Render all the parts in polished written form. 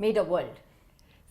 made a world.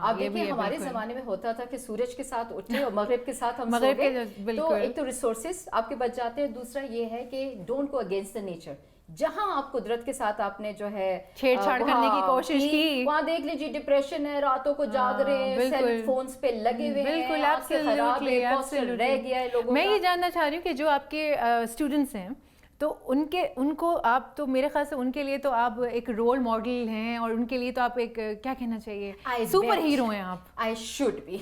آپ دیکھیں ہمارے زمانے میں ہوتا تھا کہ سورج کے ساتھ اٹھے اور مغرب کے ساتھ ہم سو گئے, تو ایک تو ریسورسز آپ کے بچ جاتے ہیں, دوسرا یہ ہے کہ don't go against the nature. جہاں آپ قدرت کے ساتھ آپ نے جو ہے چھیڑ چھاڑ کرنے کی کوشش کی, وہاں دیکھ لیجیے ڈپریشن ہے, راتوں کو جاگ رہے ہیں, سیل فونز پہ لگے ہوئے ہیں, بالکل ایبسلیٹلی رہ گیا ہے لوگوں. میں یہ جاننا چاہ رہی ہوں کہ جو آپ کے اسٹوڈنٹس ہیں تو ان کو آپ تو میرے خیال سے ان کے لیے تو آپ ایک رول ماڈل ہیں, اور ان کے لیے تو آپ ایک کیا کہنا چاہیے سپر ہیرو ہیں آپ. I should be,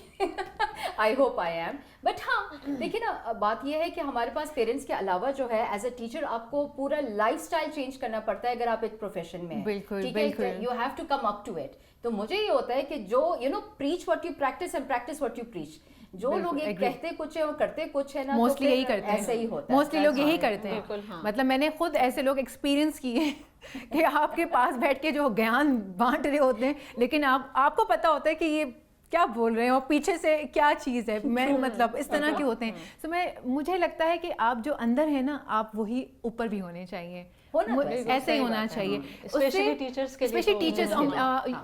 I hope I am. But ہاں دیکھیے نا, بات یہ ہے کہ ہمارے پاس پیرنٹس کے علاوہ جو ہے ایز اے ٹیچر آپ کو پورا لائف اسٹائل چینج کرنا پڑتا ہے اگر آپ ایک پروفیشن میں ہیں. بالکل you have to come up to it. تو مجھے یہ ہوتا ہے کہ جو preach what you practice and practice what you preach. جو لوگ یہ کہتے کچھ ہے اور کرتے کچھ ہے نا, موسٹلی یہی کرتے ہیں, ایسے ہی ہوتا ہے, موسٹلی لوگ یہی کرتے ہیں. مطلب میں نے خود ایسے لوگ ایکسپیرینس کیے کہ آپ کے پاس بیٹھ کے جو گیان بانٹ رہے ہوتے ہیں, لیکن آپ کو پتہ ہوتا ہے کہ یہ کیا بول رہے ہیں اور پیچھے سے کیا چیز ہے, میں مطلب اس طرح کے ہوتے ہیں. تو مجھے لگتا ہے کہ آپ جو اندر ہیں نا, آپ وہی اوپر بھی ہونے چاہیے, ایسے ہی ہونا چاہیے. Especially teachers.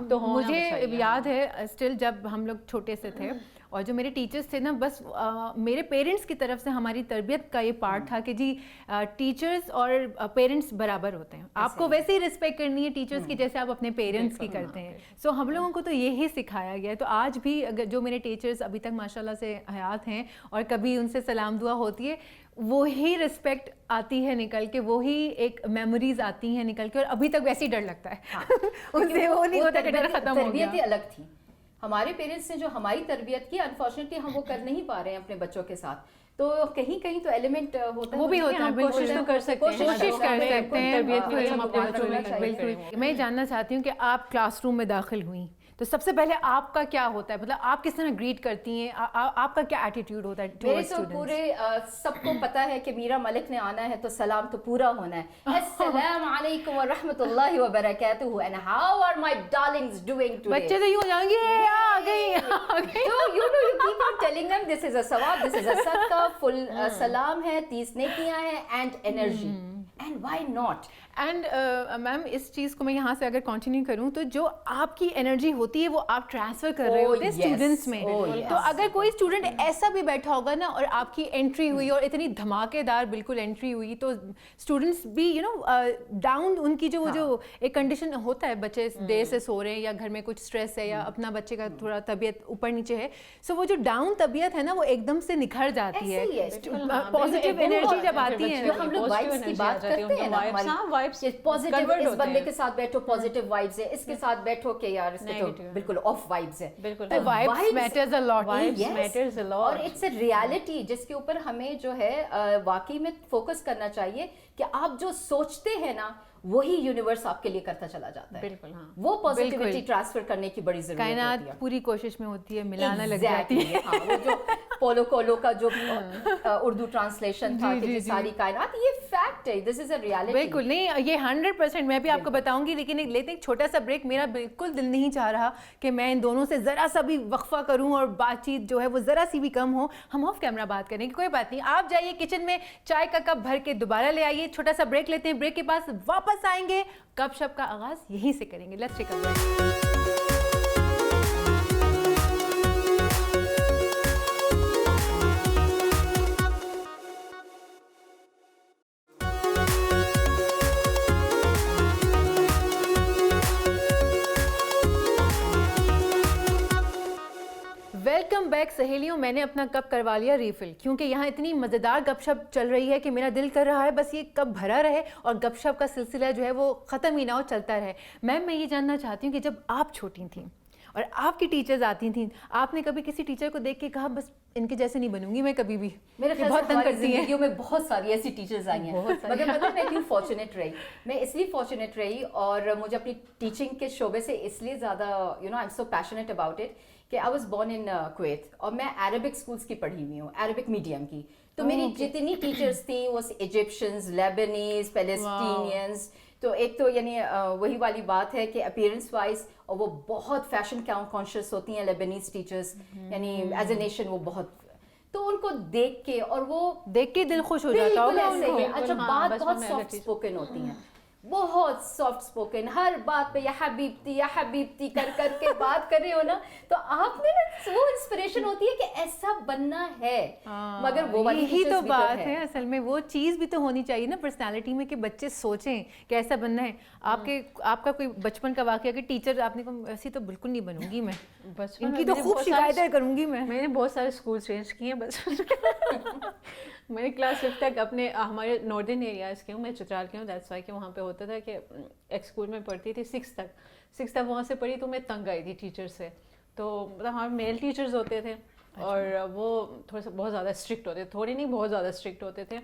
مجھے یاد ہے اسٹل جب ہم لوگ چھوٹے سے تھے, اور جو میرے ٹیچرس تھے نا, بس میرے پیرنٹس کی طرف سے ہماری تربیت کا یہ پارٹ تھا کہ جی ٹیچرس اور پیرنٹس برابر ہوتے ہیں, آپ کو ویسے ہی رسپیکٹ کرنی ہے ٹیچرس کی جیسے آپ اپنے پیرنٹس کی کرتے ہیں. سو ہم لوگوں کو تو یہی سکھایا گیا ہے. تو آج بھی اگر جو میرے ٹیچرس ابھی تک ماشاء اللہ سے حیات ہیں, اور کبھی ان سے سلام دعا ہوتی ہے, وہی رسپیکٹ آتی ہے نکل کے, وہی ایک میموریز آتی ہیں نکل کے, اور ابھی تک ویسے ہی ڈر لگتا ہے. ان سے وہ نہیں ہوتا کہ ڈر ختم ہو گیا. تربیت الگ تھی ہمارے پیرنٹس نے جو ہماری تربیت کی, انفارچونیٹلی ہم وہ کر نہیں پا رہے ہیں اپنے بچوں کے ساتھ. تو کہیں کہیں تو ایلیمنٹ ہوتا ہے, وہ بھی ہوتا ہے. کوشش تو کر سکتے ہیں, کوشش کر سکتے ہیں. بالکل. میں جاننا چاہتی ہوں کہ آپ کلاس روم میں داخل ہوئیں تو سب سے پہلے آپ کا کیا ہوتا ہے, مطلب آپ کس طرح گریٹ کرتی ہیں, آپ کا کیا ایٹیٹیوڈ ہوتا ہے؟ میرے تو پورے سب کو پتا ہے کہ میرا ملک نے آنا ہے تو سلام تو پورا ہونا ہے. السلام علیکم ورحمۃ اللہ وبرکاتہ, and how are my darlings doing today. بچے تو یوں ہو جائیں گے, آ گئی. So you keep on telling them this is a ثواب, this is a صدقہ, full سلام ہے, 30 نیکیاں ہیں, and energy. And why not? And ma'am اس چیز کو میں یہاں سے اگر کنٹینیو کروں تو جو آپ کی انرجی ہوتی ہے وہ آپ ٹرانسفر کر رہے ہوتے ہیں اسٹوڈنٹس میں. تو اگر کوئی اسٹوڈنٹ ایسا بھی بیٹھا ہوگا نا, اور آپ کی انٹری ہوئی اور اتنی دھماکے دار بالکل انٹری ہوئی, تو اسٹوڈنٹس بھی ڈاؤن, ان کی جو ایک کنڈیشن ہوتا ہے, بچے دیر سے سو رہے ہیں یا گھر میں کچھ اسٹریس ہے یا اپنا بچے کا تھوڑا طبیعت اوپر نیچے ہے, سو وہ جو ڈاؤن طبیعت ہے نا وہ ایک دم سے نکھر جاتی ہے. پازیٹیو انرجی جب آتی ہے, ہم لوگ وائبس کی بات کرتے ہیں نا, پازیٹیو, اس بندے کے ساتھ بیٹھو پازیٹیو وائبس ہے, اس کے ساتھ بیٹھو کہ یار اس کے تو بالکل آف وائبس ہے. وائبس میٹرز ا لاٹ, اور اٹس اے ریالٹی جس کے اوپر ہمیں جو ہے واقعی میں فوکس کرنا چاہیے کہ آپ جو سوچتے ہیں نا وہی یونیورس آپ کے لیے کرتا چلا جاتا ہے. بالکل, ہاں, وہ پازیٹیوٹی ٹرانسفر کرنے کی بڑی ضرورت ہوتی ہے. کائنات پوری کوشش میں ہوتی ہے, ملانا لگ جاتی ہے. ہاں, وہ جو پولو کولو کا جو اردو ٹرانسلیشن تھا کہ ساری کائنات, یہ فیکٹ ہے, دس از اے ریالٹی. بالکل نہیں, یہ 100% میں بھی آپ کو بتاؤں گی, لیکن لیتے ایک چھوٹا سا بریک. میرا بالکل دل نہیں چاہ رہا کہ میں ان دونوں سے ذرا سا بھی وقفہ کروں اور بات چیت جو ہے وہ ذرا سی بھی کم ہو. ہم آف کیمرہ بات کریں گے, کوئی بات نہیں. آپ جائیے کچن میں, چائے کا کپ بھر کے دوبارہ لے آئیے. چھوٹا سا بریک لیتے ہیں, بریک کے پاس واپس آئیں گے, گپ شپ کا آغاز یہیں سے کریں گے. Let's take a break. Welcome back سہیلیوں. میں نے اپنا کپ کروا لیا ریفل, کیونکہ یہاں اتنی مزیدار گپ شپ چل رہی ہے کہ میرا دل کر رہا ہے بس یہ کپ بھرا رہے اور گپ شپ کا سلسلہ جو ہے وہ ختم ہی نہ ہو, چلتا رہے. میں یہ جاننا چاہتی ہوں کہ جب آپ چھوٹی تھیں اور آپ کی ٹیچرز آتی تھیں, آپ نے کبھی کسی ٹیچر کو دیکھ کے کہا بس ان کے جیسے نہیں بنوں گی میں کبھی بھی؟ میرے خیال سے ہماری زندگیوں میں بہت ساری ایسی ٹیچرز آئی ہیں, مگر پتہ میں کیوں فارچونیٹ رہی. میں اس لیے فارچونیٹ رہی اور مجھے اپنی ٹیچنگ کے شعبے سے اس لیے زیادہ I am so passionate about it کہ I was born in Kuwait, اور میں عربک اسکولس کی پڑھی ہوئی ہوں, عربک میڈیم کی. تو میری جتنی ٹیچرس تھیں وہ ایجپشنز, لیبنیز, پیلیسٹینینز. تو ایک تو یعنی وہی والی بات ہے کہ اپیرنس وائز, اور وہ بہت فیشن کانشیس ہوتی ہیں لیبنیز ٹیچرس, یعنی ایز اے نیشن وہ بہت, تو ان کو دیکھ کے اور وہ دیکھ کے دل خوش ہو جاتا ہوگا ان کو. اچھا, بات بہت سافٹ اسپوکن ہوتی ہیں, بہت سافٹ اسپوکن, ہر بات پہ یا حبیبتی کر کے بات کر رہے ہو نا, تو آپ میں نا وہ انسپریشن ہوتی ہے کہ ایسا بننا ہے. مگر وہ والی یہی تو بات ہے اصل میں, وہ چیز بھی تو ہونی چاہیے نا پرسنالٹی میں کہ بچے سوچیں کہ ایسا بننا ہے. آپ کا کوئی بچپن کا واقعہ کہ ٹیچر آپ نے کہا ایسی تو بالکل نہیں بنوں گی میں, ان کی تو خوب شکایتیں کروں گی میں نے بہت سارے اسکول چینج کیے ہیں بچپن میں نے کلاس 5 تک اپنے ہمارے ناردرن ایریاز کے ہوں, میں چترال کی ہوں, دیٹس وائی کہ وہاں پہ ہوتا تھا کہ ایک اسکول میں پڑھتی تھی 6 تک وہاں سے پڑھی تو میں تنگ آئی تھی ٹیچر سے. تو مطلب ہمارے میل ٹیچرز ہوتے تھے اور وہ تھوڑا سا بہت زیادہ اسٹرکٹ ہوتے تھے, تھوڑے نہیں بہت زیادہ اسٹرکٹ ہوتے تھے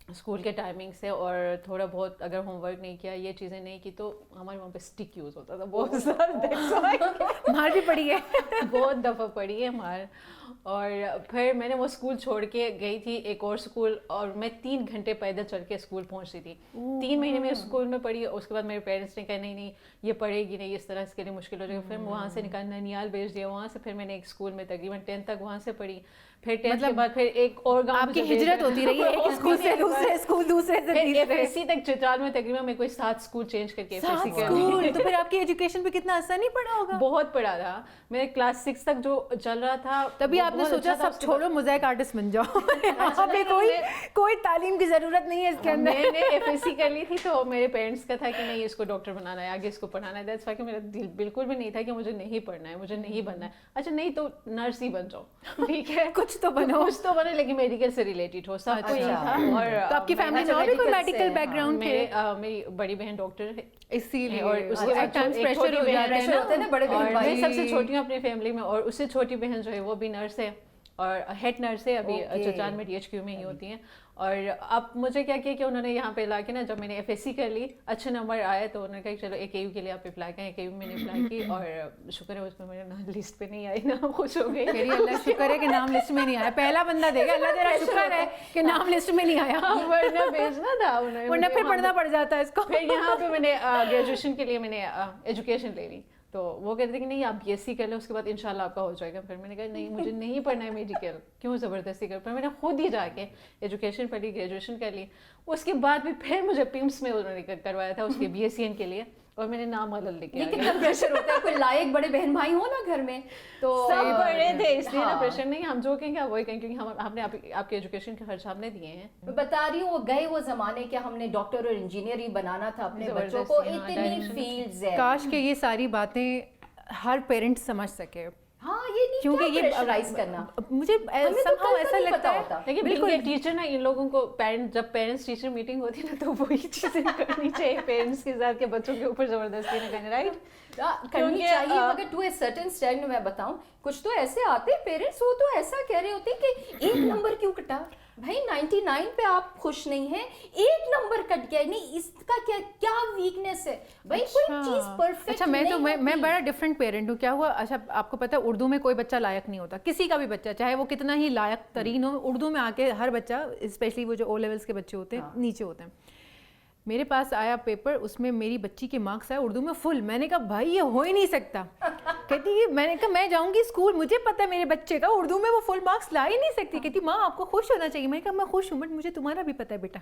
اسکول کے ٹائمنگ سے, اور تھوڑا بہت اگر ہوم ورک نہیں کیا, یہ چیزیں نہیں کی تو ہمارے وہاں پہ اسٹک یوز ہوتا تھا بہت زیادہ. مار بھی پڑی ہے, بہت دفعہ پڑی ہے مار. اور پھر میں نے وہ اسکول چھوڑ کے گئی تھی ایک اور اسکول, اور میں 3 گھنٹے پیدل چل کے اسکول پہنچتی تھی. 3 مہینے میں اسکول میں پڑھی, اس کے بعد میرے پیرنٹس نے کہا نہیں یہ پڑھے گی نہیں, اس طرح اس کے لیے مشکل ہو جائے گا. پھر وہاں سے نکال ننیال بھیج دیا, وہاں سے پھر میں نے ایک اسکول میں تقریباً 10 تک وہاں سے پڑھی. پھر 10 کے بعد پھر ایک اور گاؤں, آپ کی ہجرت ہوتی رہی ہے ایک اسکول سے دوسرے اسکول, دوسرے سے تیسرے, اسی تک چترال میں تقریباً میں کوئی 7 اسکول چینج کر کے تو پھر آپ کی ایجوکیشن پہ کتنا اثر نہیں پڑا ہوگا؟ بہت پڑا تھا. میرے کلاس 6 تک جو چل رہا تھا تبھی آپ نے سوچا سب چھوڑو موزیک آرٹسٹ بن جاؤ, وہاں پہ کوئی تعلیم کی ضرورت نہیں ہے اس کے اندر. میں نے FSC کر لی تھی تو میرے پیرنٹس کا تھا کہ نہیں اس کو ڈاکٹر بنانا ہے, آگے اس کو پڑھانا ہے. دیٹس وائی کہ میرا دل بالکل بھی نہیں تھا کہ مجھے نہیں پڑھنا ہے, مجھے نہیں بننا ہے. اچھا نہیں تو نرس ہی بن جاؤ, ٹھیک ہے کچھ تو بنو, لیکن میڈیکل سے ریلیٹڈ ہو, سب کو یہی تھا. اور تو آپ کی فیملی میں اور بھی کوئی میڈیکل بیک گراؤنڈ تھے؟ میری بڑی بہن ڈاکٹر ہے, اسی لیے, اور اس کے پریشر ہو جاتا ہے نا بڑے بہن میں سب سے چھوٹی ہوں اپنی فیملی میں, اور اس سے چھوٹی بہن جو ہے وہ بھی نرس ہے اور ہیڈ نرس ہے, ابھی چچال میں DHQ میں ہی ہوتی ہیں. اور اب مجھے کیا کیا کہ انہوں نے یہاں پہ لا کے نا, جب میں نے FSC کر لی اچھے نمبر آئے تو انہوں نے کہا کہ چلو AKU کے لیے آپ اپلائی کریں. AKU میں نے اپلائی کی اور شکر ہے اس میں میرے نام لسٹ پہ نہیں آئی, نام خوش ہو گئی. اللہ شکر ہے کہ نام لسٹ میں نہیں آیا, پہلا بندہ دے گا, اللہ تیرا شکر ہے کہ نام لسٹ میں نہیں آیا, ورنہ بھیجنا تھا انہیں, ورنہ پھر پڑھنا پڑ جاتا ہے اس کو. پھر یہاں پہ میں نے گریجویشن کے لیے میں نے ایجوکیشن لے لی, تو وہ کہتے تھے کہ نہیں آپ BSc کر لیں, اس کے بعد انشاءاللہ آپ کا ہو جائے گا. پھر میں نے کہا نہیں مجھے نہیں پڑھنا ہے میڈیکل, کیوں زبردستی کر. پھر میں نے خود ہی جا کے ایجوکیشن پڑھی, گریجویشن کر لی. اس کے بعد بھی پھر مجھے PIMS میں انہوں نے کروایا تھا اس کے BSc کے لیے, اور میں نے نام الگ لکھ یہ کتنا پریشر ہوتا ہے, کوئی لائق بڑے بہن بھائی ہو نا گھر میں تو سب بڑے تھے, اس لیے نا پریشر نہیں, ہم جو کہیں گے وہی کہیں, کیونکہ ہم نے آپ کے ایجوکیشن کے خرچ ہم نے دیے ہیں. میں بتا رہی ہوں وہ گئے وہ زمانے کہ ہم نے ڈاکٹر اور انجینئر ہی بنانا تھا اپنے بچوں کو, اتنی فیلڈز ہیں. کاش کہ یہ ساری باتیں ہر پیرنٹ سمجھ سکے. ہاں یہ نہیں, کیونکہ یہ پریشرائز کرنا مجھے ایسا لگتا ہے, لیکن بالکل ٹیچر نا ان لوگوں کو جب پیرنٹس ٹیچر میٹنگ ہوتی ہے نا تو وہی چیزیں کرنی چاہیے پیرنٹس کے ساتھ کہ بچوں کے اوپر زبردستی نہ کریں, رائٹ کرنی چاہیے. مگر ٹو اے سرٹن اسٹینڈ میں بتاؤں, کچھ تو ایسے آتے ہیں پیرنٹس, وہ تو ایسا کہہ رہے ہوتے ہیں کہ 1 نمبر کیوں کٹا بھائی, 99 پہ آپ خوش نہیں ہیں, 1 نمبر کٹ گیا, نہیں اس کا کیا ویکنیس ہے بھائی, کوئی چیز پرفیکٹ. اچھا میں بڑا ڈفرینٹ پیرنٹ ہوں. کیا ہوا, اچھا آپ کو پتا ہے اردو میں کوئی بچہ لائق نہیں ہوتا, کسی کا بھی بچہ چاہے وہ کتنا ہی لائق ترین ہو, اردو میں آ کے ہر بچہ, اسپیشلی وہ جو O لیولس کے بچے ہوتے ہیں نیچے ہوتے ہیں. میرے پاس آیا پیپر, اس میں میری بچی کے مارکس آئے اردو میں فل. میں نے کہا بھائی یہ ہو ہی نہیں سکتا. کہتی میں نے کہا میں جاؤں گی اسکول, مجھے پتا ہے میرے بچے کا اردو میں وہ فل مارکس لا ہی نہیں سکتی. کہتی ماں آپ کو خوش ہونا چاہیے. میں نے کہا میں خوش ہوں بٹ مجھے تمہارا بھی پتا ہے بیٹا.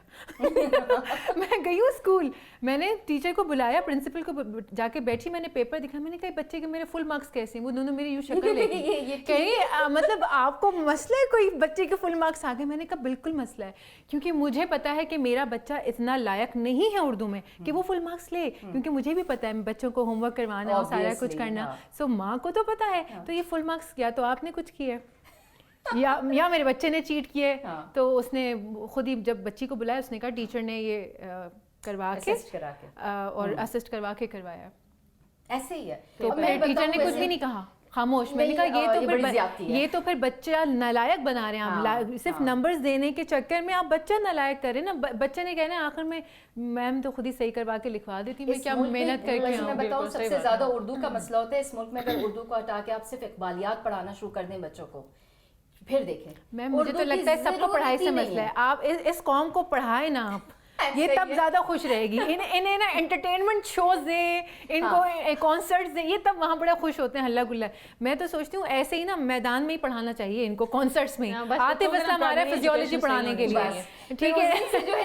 میں گئی ہوں اسکول, میں نے ٹیچر کو بلایا, پرنسپل کو جا کے بیٹھی, میں نے پیپر دکھا, میں نے کہا بچے کے میرے فل مارکس کیسے ہیں, وہ دونوں میری یوں شکل دیکھی, کہیں مطلب آپ کو مسئلہ ہے کوئی بچے کے فل مارکس آ گئے. میں نے کہا بالکل مسئلہ ہے, کیونکہ مجھے پتا ہے کہ میرا بچہ اتنا لائق نہیں ہے اردو میں کہ وہ فل مارکس لے, کیونکہ مجھے بھی پتا ہے بچوں کو ہوم ورک کروانا اور سارا کچھ کرنا. سو ماں کو تو پتا ہے, تو یہ فل مارکس کیا تو آپ نے کچھ کیا یا میرے بچے نے چیٹ کیے. تو اس نے خود ہی جب بچی کو بلایا, اس نے کہا ٹیچر نے یہ کروا کے اور اسسٹ کروا کے کروایا. ایسے ہی ہے. تو ٹیچر نے کچھ بھی نہیں کہا, خاموش. میں نے کہا یہ تو پھر بچہ نالائق بنا رہے ہیں آپ, صرف نمبرز دینے کے چکر میں آپ بچہ نالائق کریں نا. بچے نے کہنا آخر میں میم تو خود ہی صحیح کروا کے لکھوا دیتی, میں کیا محنت کر کے. میں بتاؤں سب سے زیادہ اردو کا مسئلہ ہوتا ہے اس ملک میں. اگر اردو کو ہٹا کے آپ صرف اقبالیات پڑھانا شروع کر دیں بچوں کو, پھر دیکھیں میم مجھے تو لگتا ہے سب کو پڑھائی سے مسئلہ ہے. آپ اس قوم کو پڑھائیں نا, آپ یہ تب زیادہ خوش رہے گی. انہیں نا انٹرٹینمنٹ شوز دیں, ان کو کانسرٹس دیں, یہ تب وہاں بڑا خوش ہوتے ہیں, ہلا گلا. میں تو سوچتی ہوں ایسے ہی نا میدان میں ہی پڑھانا چاہیے ان کو, کانسرٹس میں. عاطف اسلم آ رہا ہے فزیولوجی پڑھانے کے لیے, ٹھیک ہے,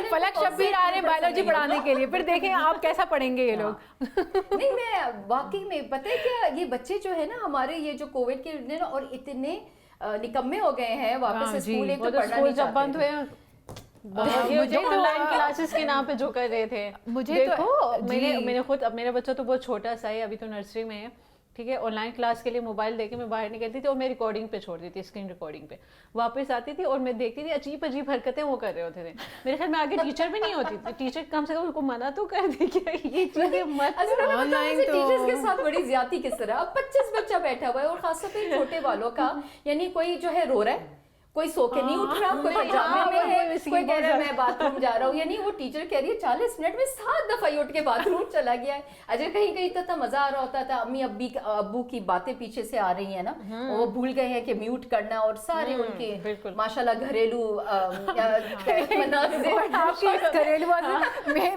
فلک شبیر آ رہے ہیں بایولوجی پڑھانے کے لیے, پھر دیکھیں آپ کیسا پڑھیں گے یہ لوگ. نہیں میں واقعی میں پتہ ہے کیا, یہ بچے جو ہے نا ہمارے یہ جو کووڈ کے نا اور اتنے نکمے ہو گئے ہیں واپس اسکول, ایک تو پڑھنا نہیں جب بند چاہتے. ہوئے مجھے آن لائن کلاسز کے نام پہ جو کر رہے تھے, مجھے دیکھو میں نے خود, اب میرا بچہ تو بہت چھوٹا سا ہے, ابھی تو نرسری میں ہے, ٹھیک ہے, آن لائن کلاس کے لیے موبائل دے کے میں باہر نکلتی تھی اور میں ریکارڈنگ پہ چھوڑ دی تھی, اسکرین ریکارڈنگ پہ واپس آتی تھی اور میں دیکھتی تھی عجیب عجیب حرکتیں وہ کر رہے ہوتے تھے. میرے خیال میں آگے ٹیچر بھی نہیں ہوتی تھی, ٹیچر کم سے کم ان کو منع تو کر دی کہ یہ چیزیں مت. آن لائن ٹیچرز کے ساتھ بڑی زیادتی کس طرح, اب 25 بچہ بیٹھا ہوا ہے اور خاص طور پہ چھوٹے والوں کا, یعنی کوئی جو ہے رو رہا ہے, کوئی سو کے نہیں اٹھ رہا, کوئی پجامے میں ہے, کوئی کہہ رہا ہے میں باتھ روم جا رہا ہوں, یعنی وہ ٹیچر کہہ رہی ہے 40 منٹ میں 7 دفعہ اٹھ کے باتھ روم چلا گیا ہے. اچھا کہیں کہیں تو مزہ آ رہا ہوتا تھا, امی ابو کی باتیں پیچھے سے آ رہی ہیں نا, وہ بھول گئے ہیں کہ میوٹ کرنا, اور سارے ان کے ماشاءاللہ گھریلو مناظر.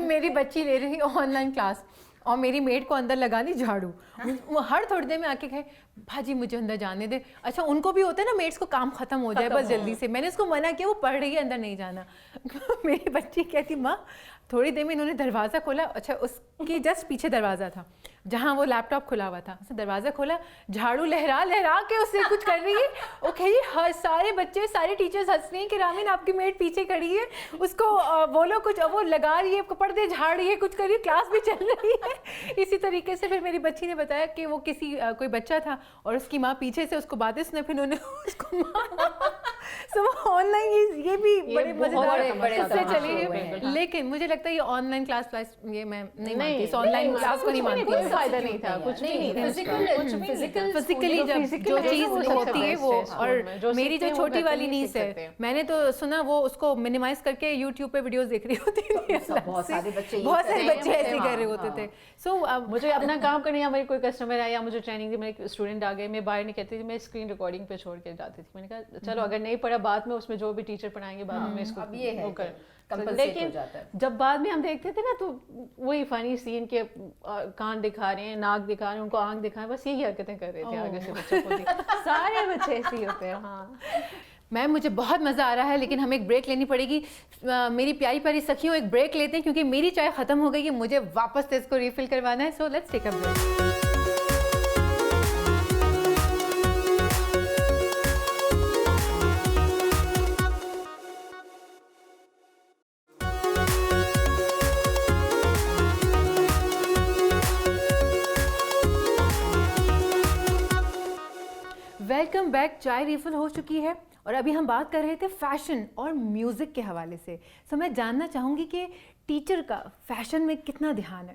میری بچی لے رہی آن لائن کلاس اور میری میڈ کو اندر لگانی جھاڑو, وہ ہر تھوڑی دیر میں آ کے کہے بھاجی مجھے اندر جانے دے. اچھا ان کو بھی ہوتا ہے نا میڈس کو کام ختم ہو جائے بس جلدی سے, میں نے اس کو منع کیا, وہ پڑھ رہی ہے اندر نہیں جانا. میری بچی کہتی ماں تھوڑی دیر میں انہوں نے دروازہ کھولا, اچھا اس کی جسٹ پیچھے دروازہ تھا جہاں وہ لیپ ٹاپ کھلا ہوا تھا, اس نے دروازہ کھولا, جھاڑو لہرا لہرا کے اس سے کچھ کر رہی ہے. وہ کہی سارے بچے سارے ٹیچرز ہنس رہے ہیں کہ رامین آپ کی میڈ پیچھے کھڑی ہے, اس کو بولو کچھ, وہ لگا رہی ہے پردے جھاڑ رہی ہے, کچھ کر رہی ہے, کلاس بھی چل رہی ہے. اسی طریقے سے پھر میری بچی نے بتایا کہ وہ کسی کوئی بچہ تھا اور اس کی ماں پیچھے سے اس کو باتیں سنے, پھر انہوں نے اس کو سو آن لائن یہ بھی بڑے مزیدار سے چلی ہے. لیکن مجھے لگتا ہے یہ آن لائن کلاس یہ میں نہیں مانتی, آن لائن کلاس کو نہیں مانتی, کوئی فائدہ نہیں تھا, کچھ بھی نہیں تھا. فزیکلی جو چیز ہوتی ہے وہ. اور میری جو چھوٹی والی نیس ہے, میں نے تو سنا وہ اس کو منیمائز کر کے یوٹیوب پہ ویڈیوز دیکھ رہی ہوتی تھی, بہت سارے بچے ایسے کر رہے ہوتے تھے. سو مجھے اپنا کام کرنے, یا میری کوئی کسٹمر آیا, مجھے ٹریننگ دی, میرے اسٹوڈنٹ آ گئے, میں باہر نہیں کہتی تھی, میں اسکرین ریکارڈنگ پہ چھوڑ کے جاتی تھی. میں نے کہا چلو اگر نہیں پڑھا بعد میں اس میں جو بھی ٹیچر پڑھائیں گے بعد میں اس کو لیکن جب بعد میں ہم دیکھتے تھے نا تو وہی فنی سین کے کان دکھا رہے ہیں, ناک دکھا رہے ہیں, ان کو آنکھ دکھا رہے ہیں, بس یہی حرکتیں کر رہے تھے آگے سے بچوں کو. سارے بچے ایسے ہی ہوتے ہیں. ہاں میم مجھے بہت مزہ آ رہا ہے, لیکن ہمیں ایک بریک لینی پڑے گی. میری پیاری پیاری سکھیوں ایک بریک لیتے ہیں کیونکہ میری چائے ختم ہو گئی ہے, مجھے واپس سے اس کو ریفل کروانا ہے. So let's take a break. Welcome back. چائے ریفل ہو چکی ہے اور ابھی ہم بات کر رہے تھے فیشن اور میوزک کے حوالے سے. سو میں جاننا چاہوں گی کہ ٹیچر کا فیشن میں کتنا دھیان ہے.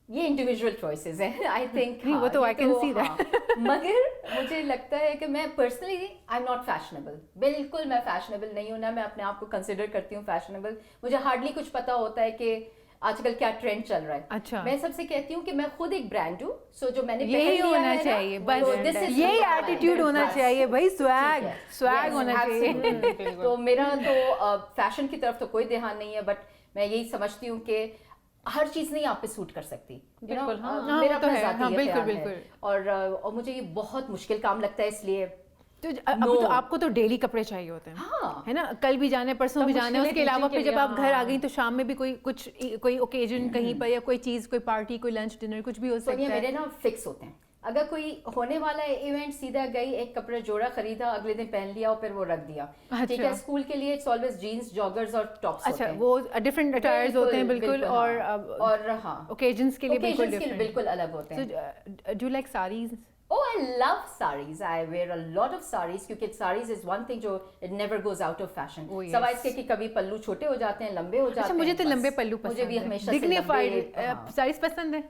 یہ انڈیویجول چوائسیز ہیں آئی تھنک, وہ تو آئی کین سی دیٹ. مگر مجھے لگتا ہے کہ میں personally I am not fashionable, بالکل میں فیشنیبل نہیں ہوں, نہ میں اپنے آپ کو کنسیڈر کرتی ہوں فیشنیبل. مجھے ہارڈلی کچھ پتا ہوتا ہے کہ آج کل کیا ٹرینڈ چل رہا ہے. اچھا, میں سب سے کہتی ہوں کہ میں خود ایک برانڈ ہوں, سو جو میں نے یہی ہونا چاہیے, بس یہی ایٹیٹیوڈ ہونا چاہیے بھائی, سویگ ہونا چاہیے. تو میرا تو فیشن کی طرف تو کوئی دھیان نہیں ہے, بٹ میں یہی سمجھتی ہوں کہ ہر چیز نہیں آپ پہ سوٹ کر سکتی. میرا اپنا ذاتی خیال ہے, اور مجھے یہ بہت مشکل کام لگتا ہے, اس لیے تو آپ کو تو ڈیلی کپڑے چاہیے ہوتے ہیں, ہے نا, کل بھی جانے پرسوں بھی جانے. اس کے علاوہ پھر جب آپ گھر آ گئی تو شام میں بھی کوئی اوکیزن کہیں پر, یا کوئی چیز, کوئی پارٹی, کوئی لنچ ڈنر, کچھ بھی ہو سکتا ہے. میرے نا فکس ہوتے ہیں. اگر کوئی ہونے والا ہے ایونٹ, سیدھا گئی, ایک کپڑا جوڑا خریدا, اگلے دن پہن لیا اور پھر وہ رکھ دیا. ٹھیک ہے, اسکول کے لیے اٹس آلویز جینس, جاگرز اور ٹاپس. اچھا, وہ ڈفرنٹ اٹائرز ہوتے ہیں بالکل, اور ہاں اوکیزنس کے لیے بالکل الگ ہوتے ہیں. Do you like saris? Oh, I love sarees. I wear a lot of sarees کیونکہ sarees is one thing جو it never goes out of fashion. سوائے اس کے کہ کبھی پلو چھوٹے ہو جاتے ہیں, لمبے ہو جاتے ہیں. مجھے تو لمبے پلو پسند ہیں, مجھے بھی ہمیشہ سے ڈگنیفائڈ ساریز پسند ہے.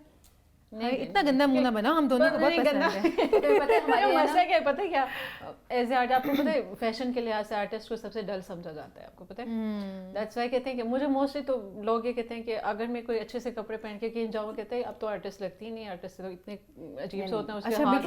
اتنا گندا منہ نہ بناؤ, ہم دونوں کو بہت پسند ہے. مسئلہ کیا ہے پتہ ہے کیا, ایز اے آرٹ آپ کو پتہ ہے فیشن کے لحاظ سے آرٹسٹ کو سب سے ڈل سمجھا جاتا ہے, آپ کو پتہ ہے. دیٹس وائی کہتے ہیں کہ مجھے موسٹلی تو لوگ یہ کہتے ہیں کہ اگر میں کوئی اچھے سے کپڑے پہن کے کہیں جاؤں, کہتے ہیں اب تو آرٹسٹ لگتی ہی نہیں, آرٹسٹ تو اتنے عجیب سے ہوتے ہیں, اس کے ہاتھ